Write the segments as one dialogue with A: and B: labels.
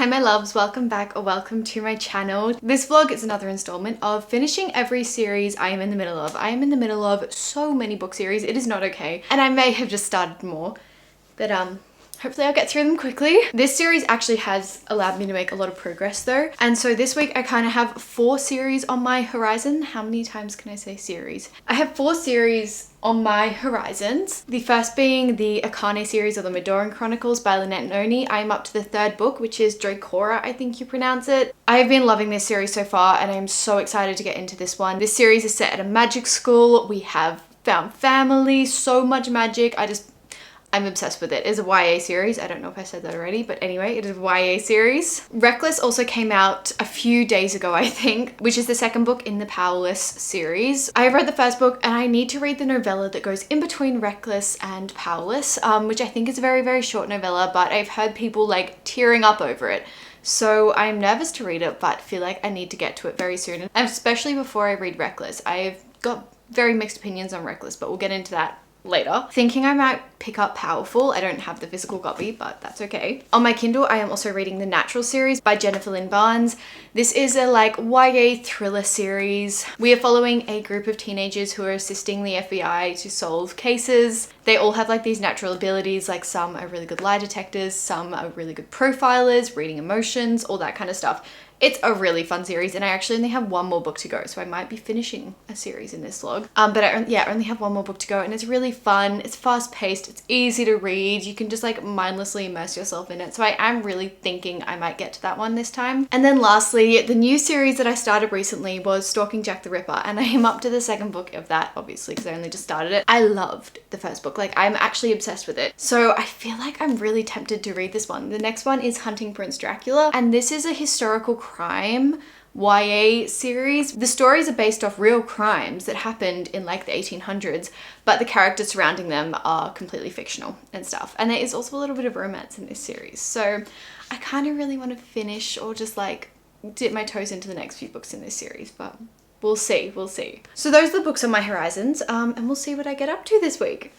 A: Hi my loves, welcome back or welcome to my channel. This vlog is another installment of finishing every series I am in the middle of. I am in the middle of so many book series, it is not okay. And I may have just started more, but hopefully I'll get through them quickly. This series actually has allowed me to make a lot of progress though. And so this week I kind of have 4 series on my horizon. How many times can I say series? I have 4 series on my horizons. The first being the Akane series or the Madoran Chronicles by Lynette Noni. I'm up to the 3rd book, which is Dracula, I think you pronounce it. I've been loving this series so far and I'm so excited to get into this one. This series is set at a magic school. We have found family, so much magic. I'm obsessed with it. It's a YA series. I don't know if I said that already, but anyway, it is a YA series. Reckless also came out a few days ago, I think, which is the 2nd book in the Powerless series. I have read the 1st book and I need to read the novella that goes in between Reckless and Powerless, which I think is a very, very short novella, but I've heard people like tearing up over it. So I'm nervous to read it, but feel like I need to get to it very soon. And especially before I read Reckless. I've got very mixed opinions on Reckless, but we'll get into that later. Thinking I might pick up Powerful. I don't have the physical copy, but that's okay. On my Kindle, I am also reading the Natural series by Jennifer Lynn Barnes. This is a like YA thriller series. We are following a group of teenagers who are assisting the FBI to solve cases. They all have like these natural abilities, like some are really good lie detectors, some are really good profilers, reading emotions, all that kind of stuff. It's a really fun series and I actually only have 1 more book to go, so I might be finishing a series in this vlog. But I only have 1 more book to go and it's really fun. It's fast paced, it's easy to read. You can just like mindlessly immerse yourself in it. So I am really thinking I might get to that one this time. And then lastly, the new series that I started recently was Stalking Jack the Ripper and I am up to the 2nd book of that, obviously, because I only just started it. I loved the 1st book, like I'm actually obsessed with it. So I feel like I'm really tempted to read this one. The next one is Hunting Prince Dracula and this is a historical crime YA series. The stories are based off real crimes that happened in like the 1800s, but the characters surrounding them are completely fictional and stuff. And there is also a little bit of romance in this series. So I kind of really want to finish or just like dip my toes into the next few books in this series, but we'll see, we'll see. So those are the books on my horizons, and we'll see what I get up to this week.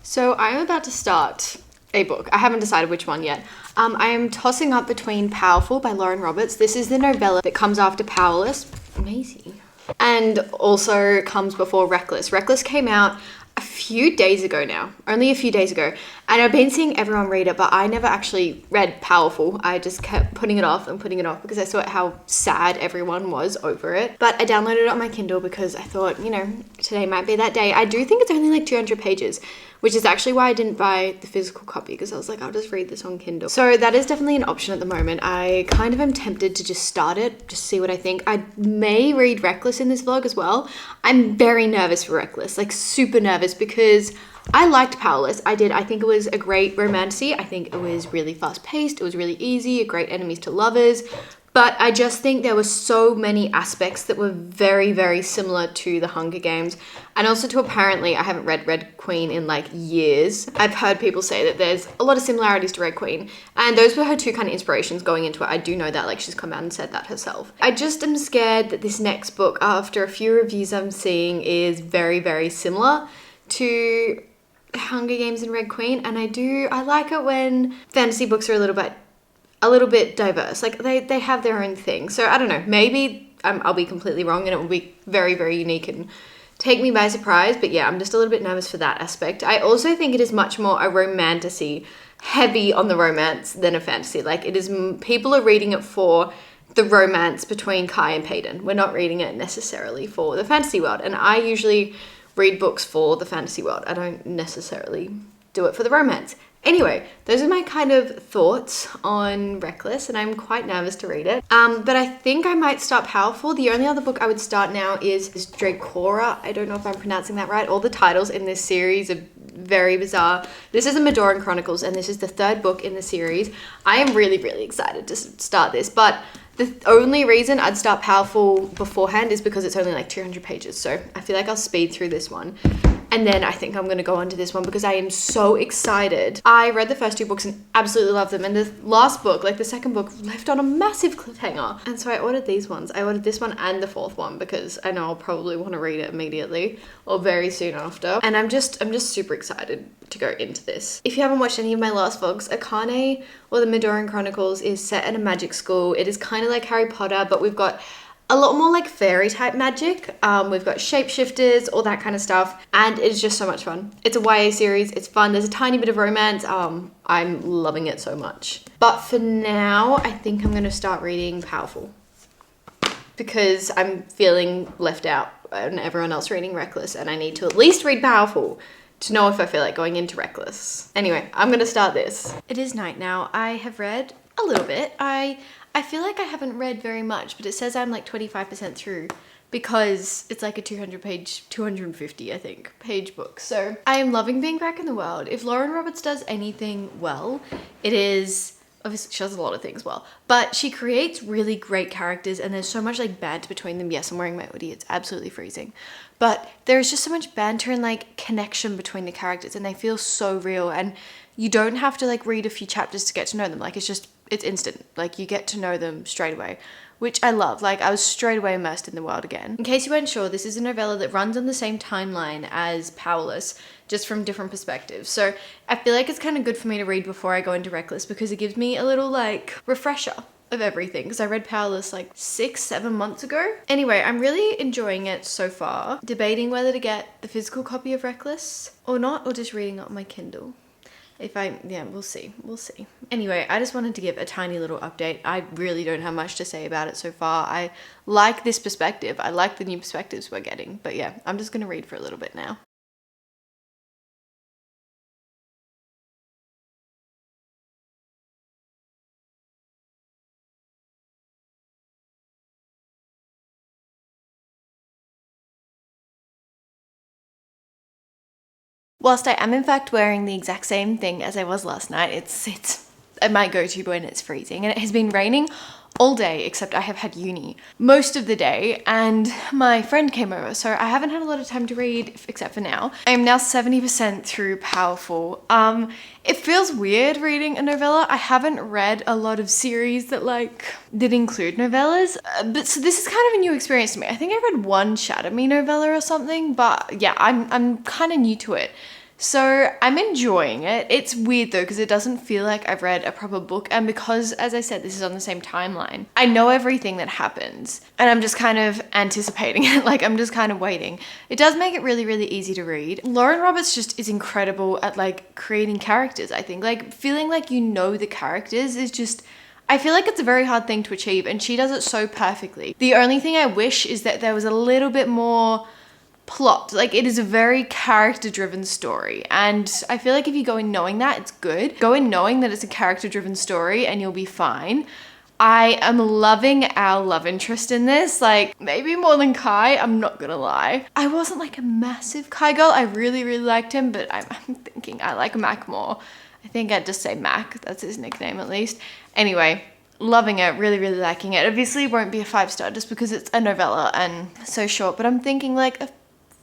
A: So I'm about to start a book. I haven't decided which one yet. I am tossing up between Powerful by Lauren Roberts. This is the novella that comes after Powerless. Amazing. And also comes before Reckless. Reckless came out a few days ago now, only a few days ago. And I've been seeing everyone read it, but I never actually read Powerful. I just kept putting it off and putting it off because I saw how sad everyone was over it. But I downloaded it on my Kindle because I thought, you know, today might be that day. I do think it's only like 200 pages, which is actually why I didn't buy the physical copy because I was like, I'll just read this on Kindle. So that is definitely an option at the moment. I kind of am tempted to just start it, just see what I think. I may read Reckless in this vlog as well. I'm very nervous for Reckless, like super nervous because I liked Powerless. I did. I think it was a great romantasy. I think it was really fast paced. It was really easy, a great enemies to lovers. But I just think there were so many aspects that were very, very similar to the Hunger Games. And also to apparently, I haven't read Red Queen in like years. I've heard people say that there's a lot of similarities to Red Queen. And those were her 2 kind of inspirations going into it. I do know that, like she's come out and said that herself. I just am scared that this next book, after a few reviews I'm seeing, is very, very similar to Hunger Games and Red Queen. And I like it when fantasy books are a little bit diverse, like they have their own thing. So I don't know, maybe I'll be completely wrong and it will be very, very unique and take me by surprise. But yeah, I'm just a little bit nervous for that aspect. I also think it is much more a romantasy, heavy on the romance than a fantasy. Like it is, people are reading it for the romance between Kai and Peyton. We're not reading it necessarily for the fantasy world. And I usually read books for the fantasy world. I don't necessarily do it for the romance. Anyway, those are my kind of thoughts on Reckless and I'm quite nervous to read it. But I think I might start Powerful. The only other book I would start now is Dracula. I don't know if I'm pronouncing that right. All the titles in this series are very bizarre. This is the Madoran Chronicles and this is the 3rd book in the series. I am really, really excited to start this, but The only reason I'd start Powerful beforehand is because it's only like 200 pages. So I feel like I'll speed through this one. And then I think I'm going to go on to this one because I am so excited. I read the first 2 books and absolutely loved them. And the last book, like the second book, left on a massive cliffhanger. And so I ordered these ones. I ordered this one and the 4th one because I know I'll probably want to read it immediately or very soon after. And I'm just super excited to go into this. If you haven't watched any of my last vlogs, Akane or the Midorian Chronicles is set at a magic school. It is kind of like Harry Potter, but we've got a lot more like fairy type magic. We've got shapeshifters, all that kind of stuff. And it's just so much fun. It's a YA series. It's fun. There's a tiny bit of romance. I'm loving it so much. But for now, I think I'm going to start reading Powerful because I'm feeling left out and everyone else reading Reckless. And I need to at least read Powerful to know if I feel like going into Reckless. Anyway, I'm going to start this. It is night now. I have read a little bit. I feel like I haven't read very much, but it says I'm like 25% through because it's like a 250, I think, page book. So I am loving being back in the world. If Lauren Roberts does anything well, it is, obviously she does a lot of things well, but she creates really great characters and there's so much like banter between them. Yes, I'm wearing my hoodie. It's absolutely freezing. But there's just so much banter and like connection between the characters and they feel so real and you don't have to like read a few chapters to get to know them. Like it's instant. Like you get to know them straight away, which I love. Like I was straight away immersed in the world again. In case you weren't sure, this is a novella that runs on the same timeline as Powerless, just from different perspectives. So I feel like it's kind of good for me to read before I go into Reckless because it gives me a little like refresher of everything because I read Powerless like 6-7 months ago. Anyway, I'm really enjoying it so far. Debating whether to get the physical copy of Reckless or not, or just reading it on my Kindle. We'll see. Anyway, I just wanted to give a tiny little update. I really don't have much to say about it so far. I like this perspective. I like the new perspectives we're getting. But yeah, I'm just going to read for a little bit now. Whilst I am in fact wearing the exact same thing as I was last night, it's my go-to when it's freezing, and it has been raining all day except I have had uni most of the day and my friend came over, so I haven't had a lot of time to read except for now. I am now 70% through Powerful. It feels weird reading a novella. I haven't read a lot of series that include novellas, but so this is kind of a new experience to me. I think I read one Shatter Me novella or something, but yeah, I'm kind of new to it. So I'm enjoying it. It's weird though, because it doesn't feel like I've read a proper book. And because, as I said, this is on the same timeline, I know everything that happens and I'm just kind of anticipating it. Like I'm just kind of waiting. It does make it really, really easy to read. Lauren Roberts just is incredible at like creating characters, I think. Like feeling like you know the characters is just, I feel like it's a very hard thing to achieve and she does it so perfectly. The only thing I wish is that there was a little bit more plot. Like it is a very character driven story and I feel like if you go in knowing that, it's good. Go in knowing that it's a character driven story and you'll be fine. I am loving our love interest in this, like maybe more than Kai, I'm not gonna lie. I wasn't like a massive Kai girl. I really, really liked him, but I'm thinking I like Mac more. I think I'd just say Mac, that's his nickname at least. Anyway, loving it, really, really liking it. Obviously it won't be a 5-star just because it's a novella and so short, but I'm thinking like a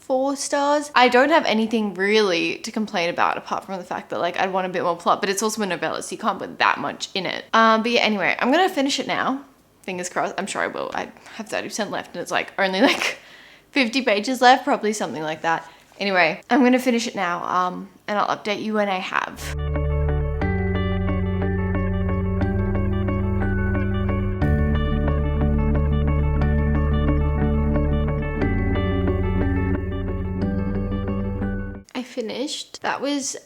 A: 4 stars. I don't have anything really to complain about apart from the fact that like I'd want a bit more plot, but it's also a novella so you can't put that much in it. But yeah, anyway, I'm gonna finish it now. Fingers crossed. I'm sure I will. I have 30% left and it's like only like 50 pages left, probably something like that. Anyway, I'm gonna finish it now and I'll update you when I have. Finished. That was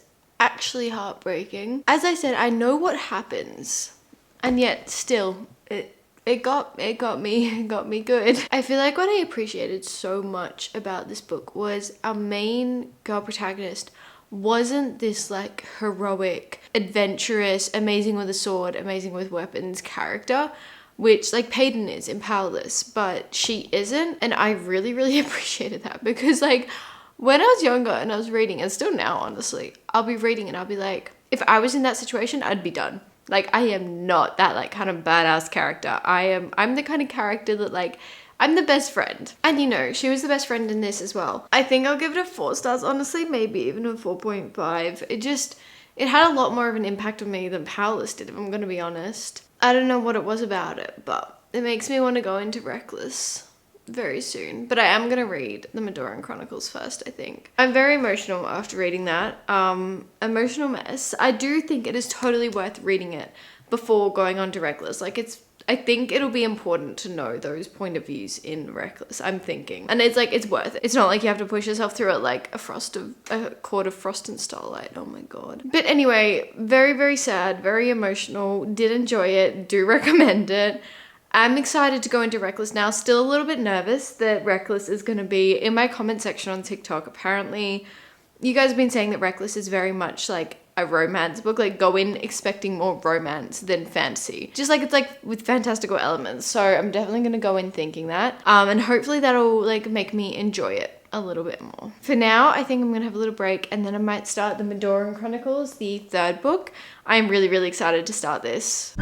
A: actually heartbreaking. As I said, I know what happens and yet still it got me good. I feel like what I appreciated so much about this book was our main girl protagonist wasn't this like heroic, adventurous, amazing with a sword, amazing with weapons character, which like Peyton is in Powerless, but she isn't. And I really, really appreciated that because like when I was younger and I was reading, and still now honestly, I'll be reading and I'll be like, if I was in that situation, I'd be done. Like, I am not that like kind of badass character. I'm the kind of character that like, I'm the best friend. And you know, she was the best friend in this as well. I think I'll give it a 4 stars, honestly, maybe even a 4.5. It had a lot more of an impact on me than Powerless did, if I'm gonna be honest. I don't know what it was about it, but it makes me want to go into Reckless very soon. But I am gonna read the Medoran Chronicles first, I think. I'm very emotional after reading that. Emotional mess. I do think it is totally worth reading it before going on to Reckless. Like, I think it'll be important to know those point of views in Reckless, I'm thinking. And it's like, it's worth it. It's not like you have to push yourself through it like a Court of Frost and Starlight. Oh my god. But anyway, very, very sad, very emotional. Did enjoy it, do recommend it. I'm excited to go into Reckless now. Still a little bit nervous that Reckless is going to be in my comment section on TikTok. Apparently, you guys have been saying that Reckless is very much like a romance book. Like, go in expecting more romance than fantasy. Just like, it's like with fantastical elements. So I'm definitely going to go in thinking that. And hopefully that'll like make me enjoy it a little bit more. For now, I think I'm going to have a little break and then I might start the Medoran Chronicles, the 3rd book. I'm really, really excited to start this.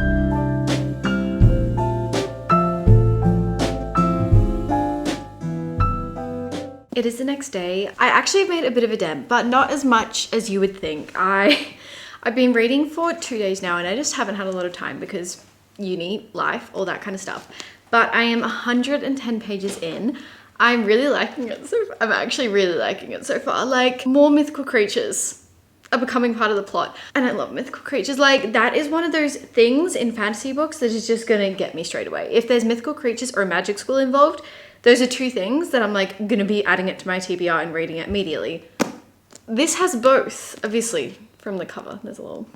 A: It is the next day. I actually made a bit of a dent, but not as much as you would think. I've been reading for 2 days now and I just haven't had a lot of time because uni, life, all that kind of stuff. But I am 110 pages in. I'm really liking it I'm actually really liking it so far. Like, more mythical creatures are becoming part of the plot. And I love mythical creatures. Like, that is one of those things in fantasy books that is just gonna get me straight away. If there's mythical creatures or a magic school involved, those are 2 things that I'm like gonna be adding it to my TBR and reading it immediately. This has both, obviously, from the cover. There's a little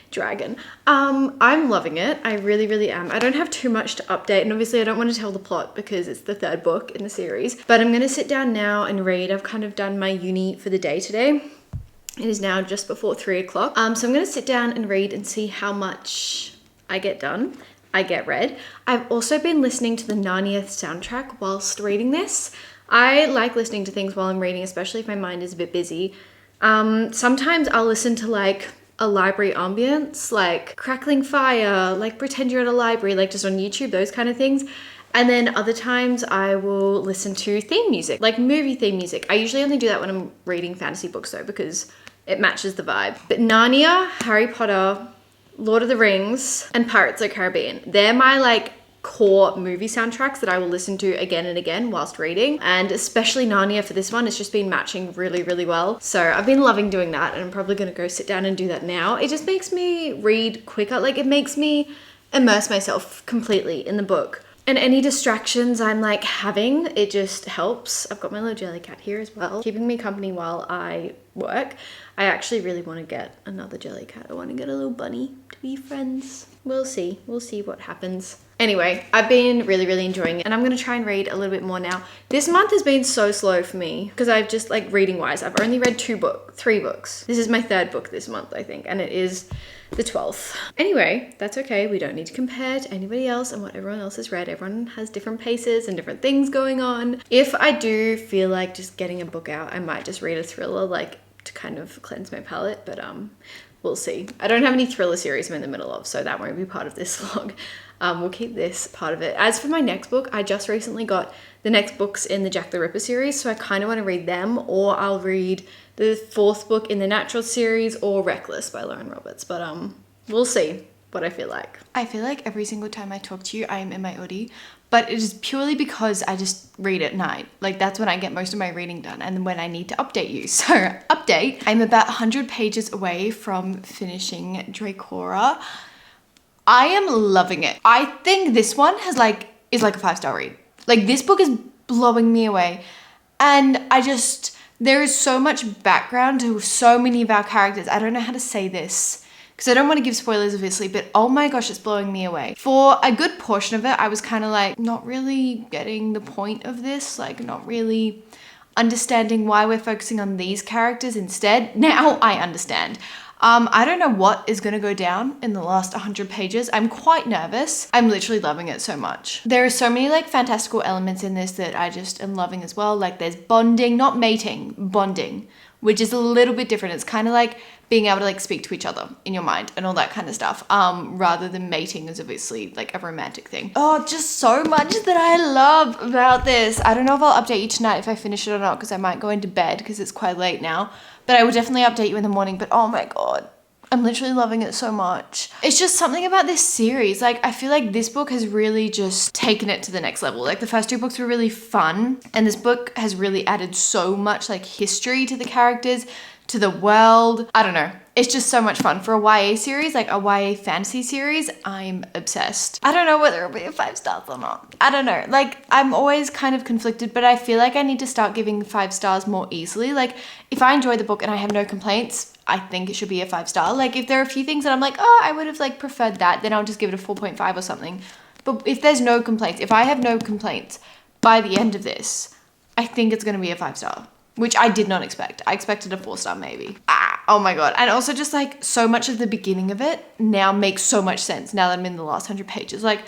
A: dragon. I'm loving it. I really, really am. I don't have too much to update, and obviously I don't want to tell the plot because it's the 3rd book in the series, but I'm gonna sit down now and read. I've kind of done my uni for the day today. It is now just before 3 o'clock. So I'm gonna sit down and read and see how much I get done. I get read. I've also been listening to the Narnia soundtrack whilst reading this. I like listening to things while I'm reading, especially if my mind is a bit busy. Sometimes I'll listen to like a library ambience, like crackling fire, like pretend you're at a library, like just on YouTube, those kind of things. And then other times I will listen to theme music, like movie theme music. I usually only do that when I'm reading fantasy books though, because it matches the vibe. But Narnia, Harry Potter, Lord of the Rings, and Pirates of the Caribbean. They're my like core movie soundtracks that I will listen to again and again whilst reading. And especially Narnia for this one, it's just been matching really, really well. So I've been loving doing that and I'm probably gonna go sit down and do that now. It just makes me read quicker. Like, it makes me immerse myself completely in the book. And any distractions I'm like having, it just helps. I've got my little jelly cat here as well, keeping me company while I work. I actually really want to get another jelly cat. I want to get a little bunny to be friends. We'll see. We'll see what happens. Anyway, I've been really, really enjoying it and I'm going to try and read a little bit more now. This month has been so slow for me because I've just like reading wise, I've only read 3 books. This is my 3rd book this month, I think, and it is the 12th. Anyway, that's okay. We don't need to compare to anybody else and what everyone else has read. Everyone has different paces and different things going on. If I do feel like just getting a book out, I might just read a thriller, like to kind of cleanse my palate, but we'll see. I don't have any thriller series I'm in the middle of, so that won't be part of this vlog. We'll keep this part of it. As for my next book, I just recently got the next books in the Jack the Ripper series, so I kind of want to read them, or I'll read the 4th book in the Natural series or Reckless by Lauren Roberts, but we'll see what I feel like. I feel like every single time I talk to you, I am in my Oodie, but it is purely because I just read at night. Like, that's when I get most of my reading done and when I need to update you. So, update, I'm about 100 pages away from finishing Dracula. I am loving it. I think this one is like a 5-star read. Like, this book is blowing me away. And there is so much background to so many of our characters. I don't know how to say this because I don't want to give spoilers, obviously, but oh my gosh, it's blowing me away. For a good portion of it, I was kind of like not really getting the point of this, like not really understanding why we're focusing on these characters instead. Now I understand. I don't know what is going to go down in the last 100 pages. I'm quite nervous. I'm literally loving it so much. There are so many like fantastical elements in this that I just am loving as well. Like, there's bonding, not mating, bonding which is a little bit different. It's kind of like being able to like speak to each other in your mind and all that kind of stuff, rather than mating is obviously like a romantic thing. Oh, just so much that I love about this. I don't know if I'll update you tonight if I finish it or not, because I might go into bed because it's quite late now, but I will definitely update you in the morning. But oh my God, I'm literally loving it so much. It's just something about this series. Like, I feel like this book has really just taken it to the next level. Like, the first two books were really fun, and this book has really added so much like history to the characters, to the world. I don't know. It's just so much fun. For a YA series, like a YA fantasy series, I'm obsessed. I don't know whether it'll be a 5 stars or not. I don't know. Like, I'm always kind of conflicted, but I feel like I need to start giving 5 stars more easily. Like, if I enjoy the book and I have no complaints, I think it should be a 5 star. Like, if there are a few things that I'm like, oh, I would have like preferred that, then I'll just give it a 4.5 or something. But if there's no complaints, if I have no complaints by the end of this, I think it's going to be a 5 star. Which I did not expect. I expected a 4 star maybe. Oh my God. And also just like so much of the beginning of it now makes so much sense now that I'm in the last 100 pages. Like,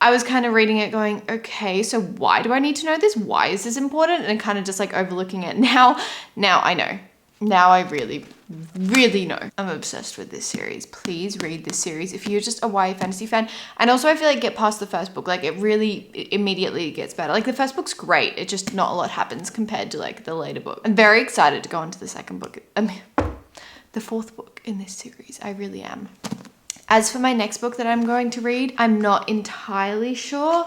A: I was kind of reading it going, okay, so why do I need to know this? Why is this important? And kind of just like overlooking it. Now I know. Now I really know. I'm obsessed with this series. Please read this series if you're just a YA fantasy fan. And also I feel like get past the first book. Like, it really immediately gets better. Like, the first book's great. It just not a lot happens compared to like the later book. I'm very excited to go on to the second book. I mean, the 4th book in this series. I really am. As for my next book that I'm going to read, I'm not entirely sure.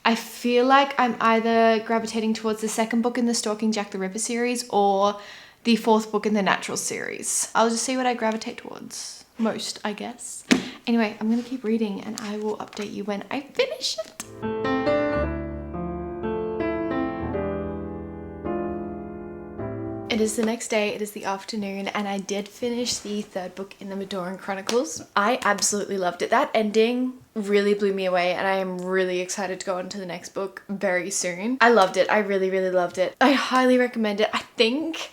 A: I feel like I'm either gravitating towards the second book in the Stalking Jack the Ripper series or the 4th book in the Natural series. I'll just see what I gravitate towards most, I guess. Anyway, I'm gonna keep reading and I will update you when I finish it. It is the next day, it is the afternoon, and I did finish the 3rd book in the Madoran Chronicles. I absolutely loved it. That ending really blew me away, and I am really excited to go on to the next book very soon. I loved it. I really, really loved it. I highly recommend it. I think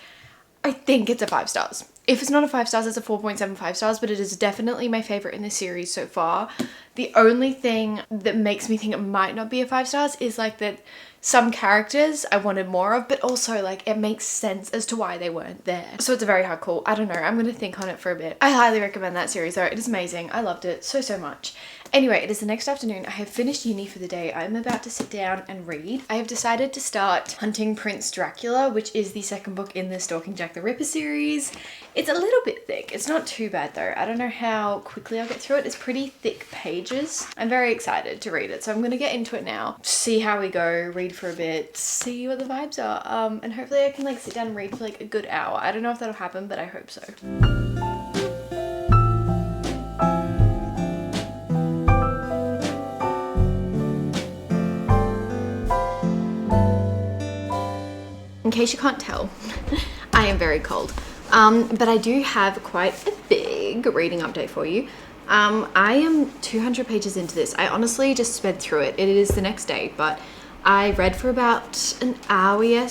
A: it's a 5 stars. If it's not a 5 stars, it's a 4.75 stars, but it is definitely my favorite in the series so far. The only thing that makes me think it might not be a 5 stars is like that some characters I wanted more of, but also like it makes sense as to why they weren't there. So it's a very hard call. I don't know. I'm going to think on it for a bit. I highly recommend that series though. It is amazing. I loved it so much. Anyway, it is the next afternoon. I have finished uni for the day. I'm about to sit down and read. I have decided to start Hunting Prince Dracula, which is the 2nd book in the Stalking Jack the Ripper series. It's a little bit thick. It's not too bad though. I don't know how quickly I'll get through it. It's pretty thick pages. I'm very excited to read it. So I'm going to get into it now, see how we go, read for a bit, see what the vibes are. And hopefully I can like sit down and read for like a good hour. I don't know if that'll happen, but I hope so. In case you can't tell, I am very cold, but I do have quite a big reading update for you. I am 200 pages into this. I honestly just sped through it. It is the next day, but I read for about an hour,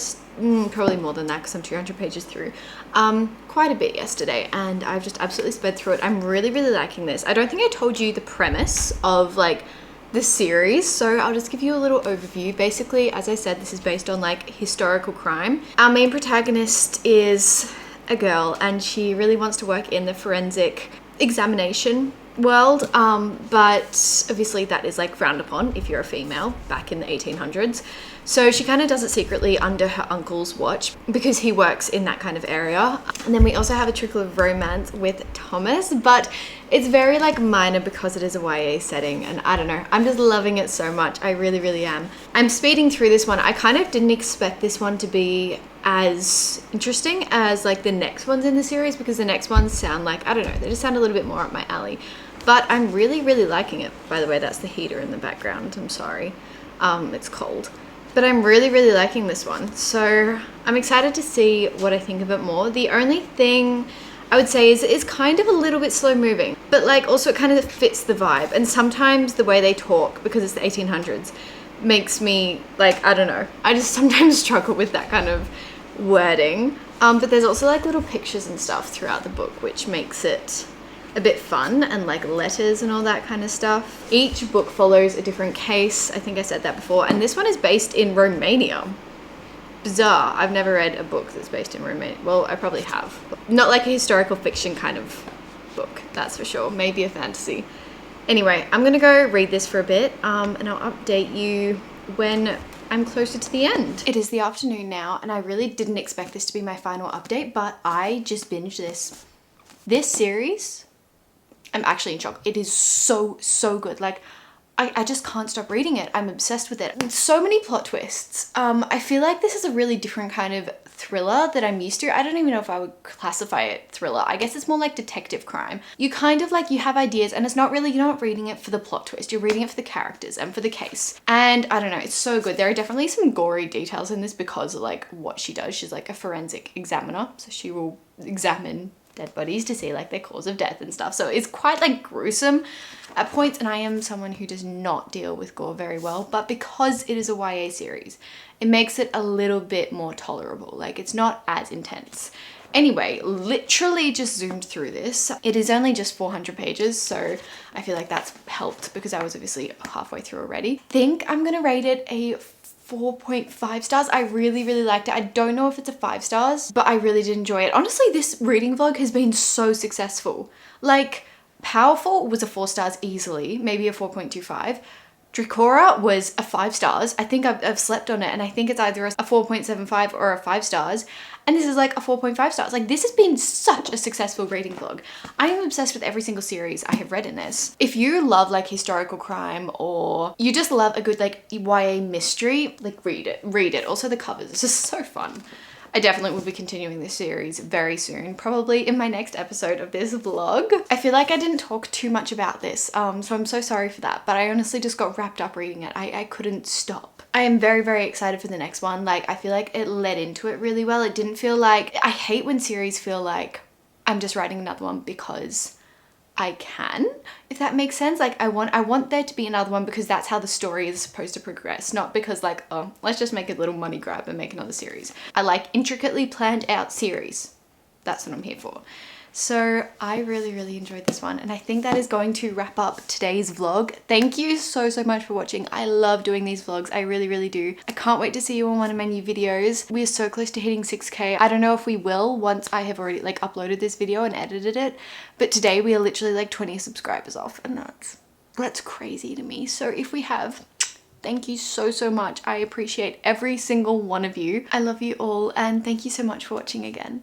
A: probably more than that because I'm 200 pages through. Quite a bit yesterday, and I've just absolutely sped through it. I'm really, really liking this. I don't think I told you the premise of like the series, so I'll just give you a little overview. Basically, as I said, this is based on like historical crime. Our main protagonist is a girl and she really wants to work in the forensic examination world, but obviously that is like frowned upon if you're a female back in the 1800s. So she kind of does it secretly under her uncle's watch because he works in that kind of area. And then we also have a trickle of romance with Thomas, but it's very like minor because it is a YA setting, and I don't know, I'm just loving it so much. I really, really am. I'm speeding through this one. I kind of didn't expect this one to be as interesting as like the next ones in the series, because the next ones sound like, I don't know, they just sound a little bit more up my alley. But I'm really, really liking it. By the way, that's the heater in the background. I'm sorry. It's cold. But I'm really, really liking this one. So I'm excited to see what I think of it more. The only thing I would say is it's kind of a little bit slow moving, but like also it kind of fits the vibe. And sometimes the way they talk, because it's the 1800s, makes me like, I don't know. I just sometimes struggle with that kind of wording. But there's also like little pictures and stuff throughout the book, which makes it a bit fun, and like letters and all that kind of stuff. Each book follows a different case. I think I said that before. And this one is based in Romania. bizarre. I've never read a book that's based in romance. Well, I probably have. Not like a historical fiction kind of book, that's for sure. Maybe a fantasy. Anyway, I'm gonna go read this for a bit and I'll update you when I'm closer to the end. It is the afternoon now and I really didn't expect this to be my final update, but I just binged this. This series, I'm actually in shock. It is so good. Like, I just can't stop reading it. I'm obsessed with it. So many plot twists. I feel like this is a really different kind of thriller that I'm used to. I don't even know if I would classify it thriller. I guess it's more like detective crime. You kind of like, you have ideas and it's not really, you're not reading it for the plot twist. You're reading it for the characters and for the case. And I don't know, it's so good. There are definitely some gory details in this because of like what she does. She's like a forensic examiner. So she will examine dead bodies to see like their cause of death and stuff. So it's quite like gruesome at points, and I am someone who does not deal with gore very well, but because it is a YA series, it makes it a little bit more tolerable. Like, it's not as intense. Anyway, literally just zoomed through this. It is only just 400 pages, so I feel like that's helped because I was obviously halfway through already. Think I'm gonna rate it a 4.5 stars. I really liked it. I don't know if it's a 5 stars, but I really did enjoy it. Honestly, this reading vlog has been so successful. Like, Powerful was a 4 stars easily, maybe a 4.25. Dracula was a 5 stars. I think I've slept on it and I think it's either a 4.75 or a 5 stars. And this is like a 4.5 stars. Like, this has been such a successful reading vlog. I am obsessed with every single series I have read in this. If you love like historical crime or you just love a good like YA mystery, like read it, read it. Also the covers, it's just so fun. I definitely will be continuing this series very soon, probably in my next episode of this vlog. I feel like I didn't talk too much about this, so I'm so sorry for that, but I honestly just got wrapped up reading it. I couldn't stop. I am very excited for the next one. Like, I feel like it led into it really well. It didn't feel like, I hate when series feel like I'm just writing another one because I can, if that makes sense. Like, I want there to be another one because that's how the story is supposed to progress, not because like, oh, let's just make a little money grab and make another series. I like intricately planned out series. That's what I'm here for. So I really enjoyed this one, and I think that is going to wrap up today's vlog. Thank you so much for watching. I love doing these vlogs. I really do. I can't wait to see you on one of my new videos. We are so close to hitting 6K. I don't know if we will once I have already like uploaded this video and edited it, but today we are literally like 20 subscribers off, and that's crazy to me. So if we have, thank you so much. I appreciate every single one of you. I love you all, and thank you so much for watching again.